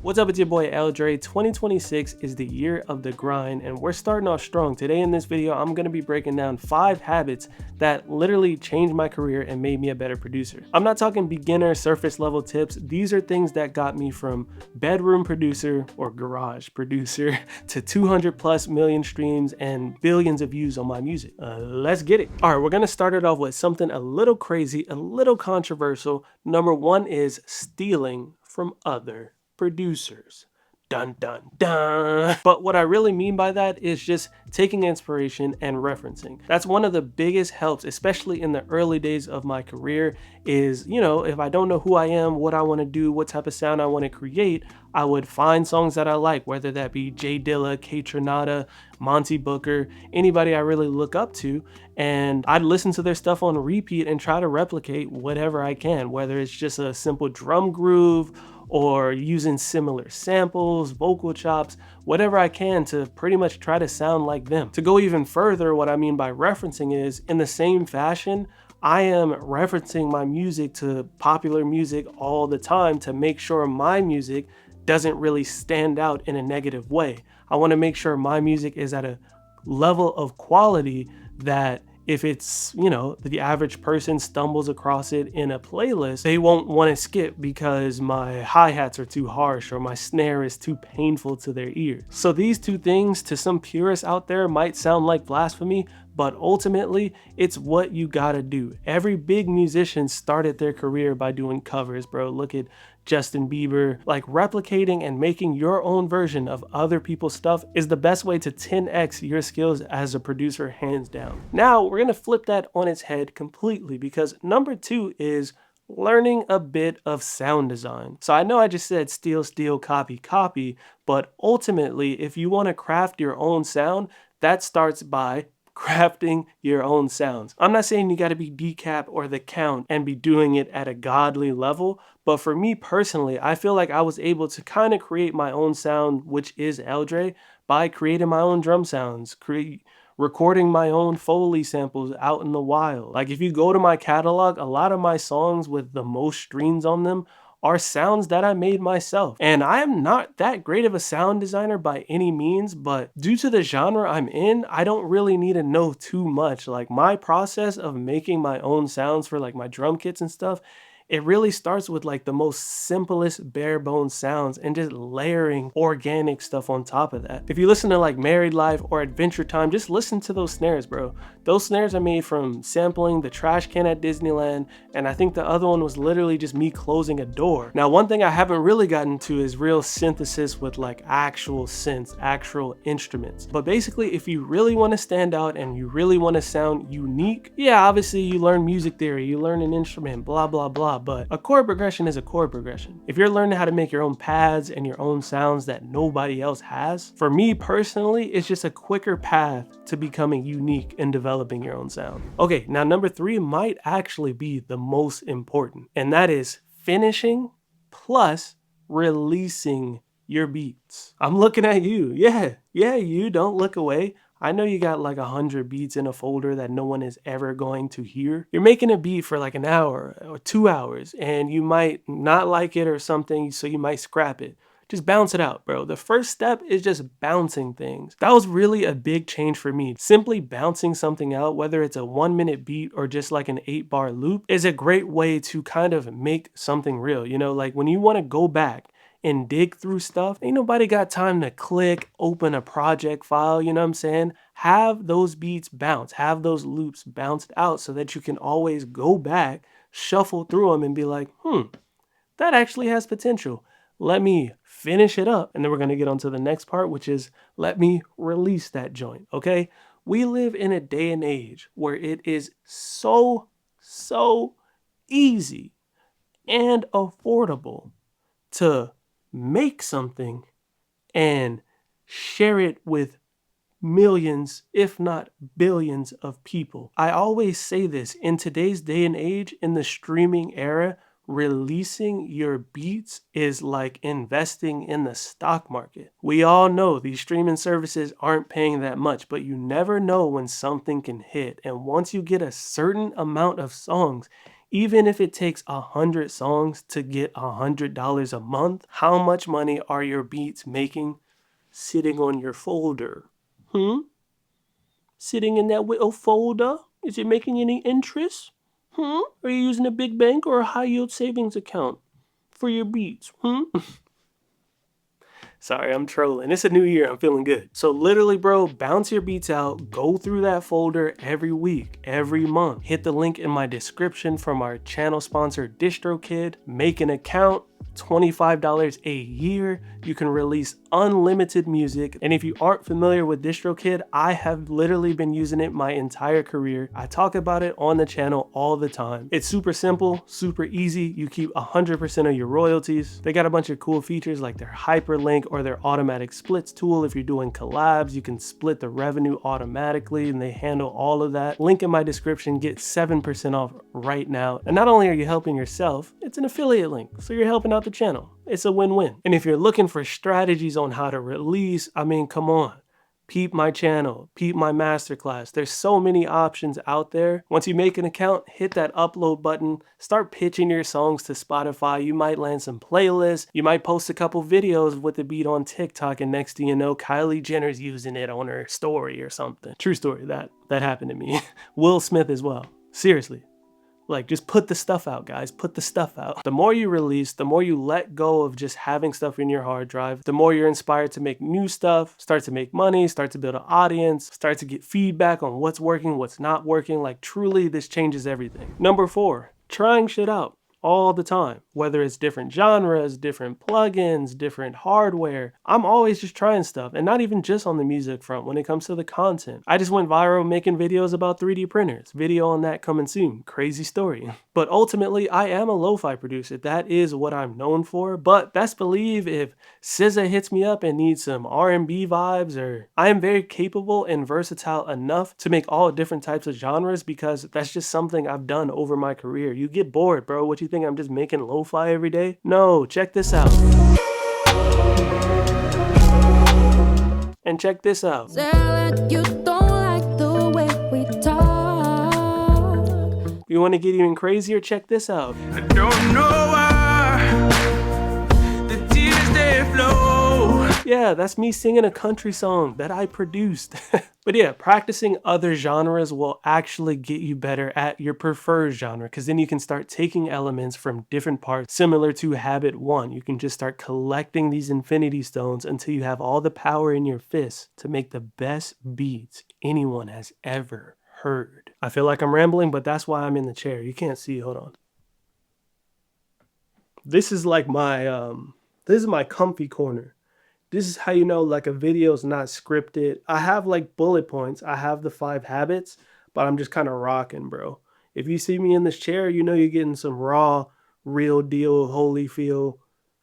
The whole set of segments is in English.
What's up, it's your boy L.Dre. 2026 is the year of the grind, and we're starting off strong. Today in this video, I'm going to be breaking down 5 habits that literally changed my career and made me a better producer. I'm not talking beginner, surface level tips. These are things that got me from bedroom producer or garage producer to 200 plus million streams and billions of views on my music. Let's get it. All right, we're going to start it off with something a little crazy, a little controversial. Number 1 is stealing from other producers. Dun dun dun. But what I really mean by that is just taking inspiration and referencing. That's one of the biggest helps, especially in the early days of my career, is, if I don't know who I am, what I want to do, what type of sound I want to create, I would find songs that I like, whether that be Jay Dilla, K Tronada, Monty Booker, anybody I really look up to, and I'd listen to their stuff on repeat and try to replicate whatever I can, whether it's just a simple drum groove or using similar samples, vocal chops, whatever I can to pretty much try to sound like them. To go even further, what I mean by referencing is, in the same fashion, I am referencing my music to popular music all the time to make sure my music doesn't really stand out in a negative way. I want to make sure my music is at a level of quality that if it's, the average person stumbles across it in a playlist, they won't want to skip because my hi-hats are too harsh or my snare is too painful to their ears. So these two things to some purists out there might sound like blasphemy, but ultimately it's what you gotta do. Every big musician started their career by doing covers, bro. Look at Justin Bieber. Like, replicating and making your own version of other people's stuff is the best way to 10x your skills as a producer, hands down. Now we're gonna flip that on its head completely, because number 2 is learning a bit of sound design. So I know I just said steal, copy, but ultimately, if you want to craft your own sound, that starts by crafting your own sounds. I'm not saying you got to be Decap or The Count and be doing it at a godly level, but for me personally, I feel like I was able to kind of create my own sound, which is L.Dre, by creating my own drum sounds, recording my own Foley samples out in the wild. Like, if you go to my catalog, a lot of my songs with the most streams on them are sounds that I made myself. And I am not that great of a sound designer by any means, but due to the genre I'm in, I don't really need to know too much. Like, my process of making my own sounds for like my drum kits and stuff, it really starts with like the most simplest bare bones sounds and just layering organic stuff on top of that. If you listen to like Married Life or Adventure Time, just listen to those snares, bro. Those snares are made from sampling the trash can at Disneyland, and I think the other one was literally just me closing a door. Now, one thing I haven't really gotten to is real synthesis with like actual synths, actual instruments. But basically, if you really want to stand out and you really want to sound unique, yeah, obviously you learn music theory, you learn an instrument, blah, blah, blah. But a chord progression is a chord progression. If you're learning how to make your own pads and your own sounds that nobody else has, for me personally, it's just a quicker path to becoming unique and developing your own sound. Okay, now number 3 might actually be the most important, and that is finishing plus releasing your beats. I'm looking at you. Yeah, you don't look away. I know you got like 100 beats in a folder that no one is ever going to hear. You're making a beat for like an hour or 2 hours, and you might not like it or something, so you might scrap it. Just bounce it out, bro. The first step is just bouncing things. That was really a big change for me. Simply bouncing something out, whether it's a 1-minute beat or just like an 8-bar loop, is a great way to kind of make something real. Like when you want to go back and dig through stuff, ain't nobody got time to click, open a project file, you know what I'm saying? Have those beats bounce, have those loops bounced out so that you can always go back, shuffle through them and be like, that actually has potential. Let me finish it up. And then we're going to get on to the next part, which is let me release that joint, okay? We live in a day and age where it is so easy and affordable to make something and share it with millions, if not billions of people. I always say this, in today's day and age, in the streaming era, releasing your beats is like investing in the stock market. We all know these streaming services aren't paying that much, but you never know when something can hit. And once you get a certain amount of songs, Even if it takes 100 songs to get $100 a month, how much money are your beats making sitting on your folder? Sitting in that little folder? Is it making any interest? Are you using a big bank or a high yield savings account for your beats? Sorry, I'm trolling. It's a new year. I'm feeling good. So literally, bro, bounce your beats out. Go through that folder every week, every month. Hit the link in my description from our channel sponsor, DistroKid. Make an account. $25 a year. You can release unlimited music. And if you aren't familiar with DistroKid, I have literally been using it my entire career. I talk about it on the channel all the time. It's super simple, super easy. You keep 100% of your royalties. They got a bunch of cool features like their hyperlink or their automatic splits tool. If you're doing collabs, you can split the revenue automatically and they handle all of that. Link in my description, get 7% off right now. And not only are you helping yourself, it's an affiliate link. So you're helping out the channel. It's a win-win. And if you're looking for strategies on how to release, I mean, come on. Peep my channel, peep my masterclass. There's so many options out there. Once you make an account, hit that upload button, start pitching your songs to Spotify. You might land some playlists. You might post a couple videos with the beat on TikTok, and next thing you know, Kylie Jenner's using it on her story or something. True story, that happened to me. Will Smith as well. Seriously. Like, just put the stuff out, guys. Put the stuff out. The more you release, the more you let go of just having stuff in your hard drive, the more you're inspired to make new stuff, start to make money, start to build an audience, start to get feedback on what's working, what's not working. Like, truly, this changes everything. Number 4, trying shit out all the time, whether it's different genres, different plugins, different hardware. I'm always just trying stuff, and not even just on the music front when it comes to the content. I just went viral making videos about 3D printers. Video on that coming soon. Crazy story. But ultimately, I am a lo-fi producer. That is what I'm known for, but best believe if SZA hits me up and needs some R&B vibes, or I am very capable and versatile enough to make all different types of genres because that's just something I've done over my career. You get bored, bro. What you think I'm just making lo-fi every day? No, check this out. And check this out. You don't like the way we talk. You want to get even crazier? Check this out. I don't know why the tears they flow. Yeah, that's me singing a country song that I produced. But yeah, practicing other genres will actually get you better at your preferred genre, because then you can start taking elements from different parts, similar to habit 1. You can just start collecting these infinity stones until you have all the power in your fists to make the best beats anyone has ever heard. I feel like I'm rambling, but that's why I'm in the chair. You can't see, hold on. This is like my, this is my comfy corner. This is how you know like a video is not scripted. I have like bullet points. I have the 5 habits, but I'm just kind of rocking, bro. If you see me in this chair, you know you're getting some raw, real deal, Holyfield,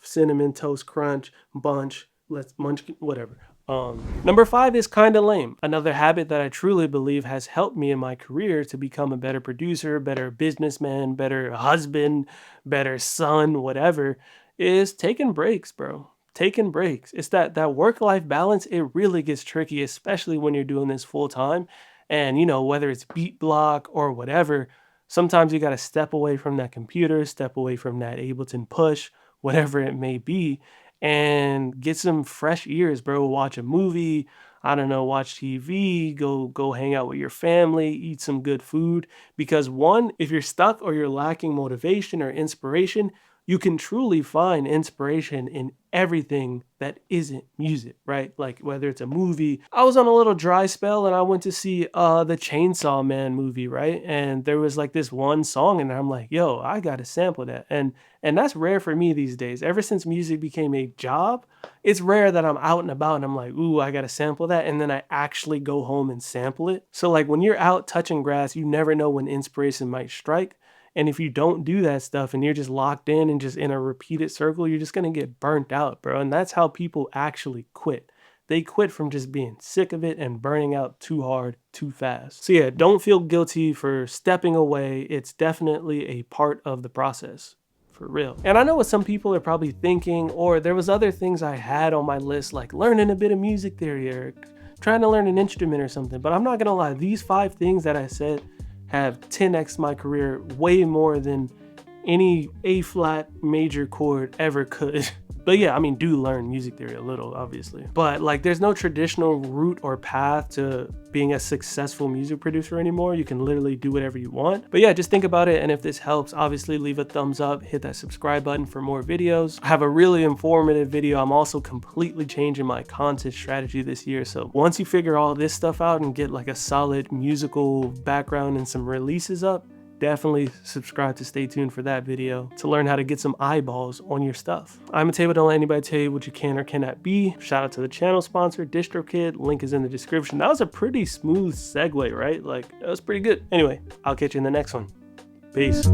cinnamon toast crunch, bunch, let's munch, whatever. Number 5 is kind of lame. Another habit that I truly believe has helped me in my career to become a better producer, better businessman, better husband, better son, whatever, is taking breaks, bro. Taking breaks. It's that work-life balance. It really gets tricky, especially when you're doing this full time. And you know, whether it's beat block or whatever, sometimes you got to step away from that computer, step away from that Ableton Push, whatever it may be, and get some fresh ears, bro. Watch a movie, I don't know, watch TV, go hang out with your family, eat some good food. Because one, if you're stuck or you're lacking motivation or inspiration, you can truly find inspiration in everything that isn't music, right? Like whether it's a movie. I was on a little dry spell and I went to see the Chainsaw Man movie, right? And there was like this one song and I'm like, yo, I gotta sample that. And that's rare for me these days. Ever since music became a job, it's rare that I'm out and about and I'm like, ooh, I gotta sample that. And then I actually go home and sample it. So like when you're out touching grass, you never know when inspiration might strike. And if you don't do that stuff and you're just locked in and just in a repeated circle, you're just going to get burnt out, bro. And that's how people actually quit. They quit from just being sick of it and burning out too hard, too fast. So yeah, don't feel guilty for stepping away. It's definitely a part of the process. For real. And I know what some people are probably thinking, or there was other things I had on my list, like learning a bit of music theory or trying to learn an instrument or something. But I'm not going to lie, these 5 things that I said, have 10x my career way more than any A flat major chord ever could. But yeah, I mean, do learn music theory a little, obviously. But like, there's no traditional route or path to being a successful music producer anymore. You can literally do whatever you want. But yeah, just think about it. And if this helps, obviously leave a thumbs up, hit that subscribe button for more videos. I have a really informative video. I'm also completely changing my content strategy this year. So once you figure all this stuff out and get like a solid musical background and some releases up, definitely subscribe to stay tuned for that video to learn how to get some eyeballs on your stuff. I'm a table, don't let anybody tell you what you can or cannot be. Shout out to the channel sponsor, DistroKid. Link is in the description. That was a pretty smooth segue, right? Like, that was pretty good. Anyway, I'll catch you in the next one. Peace.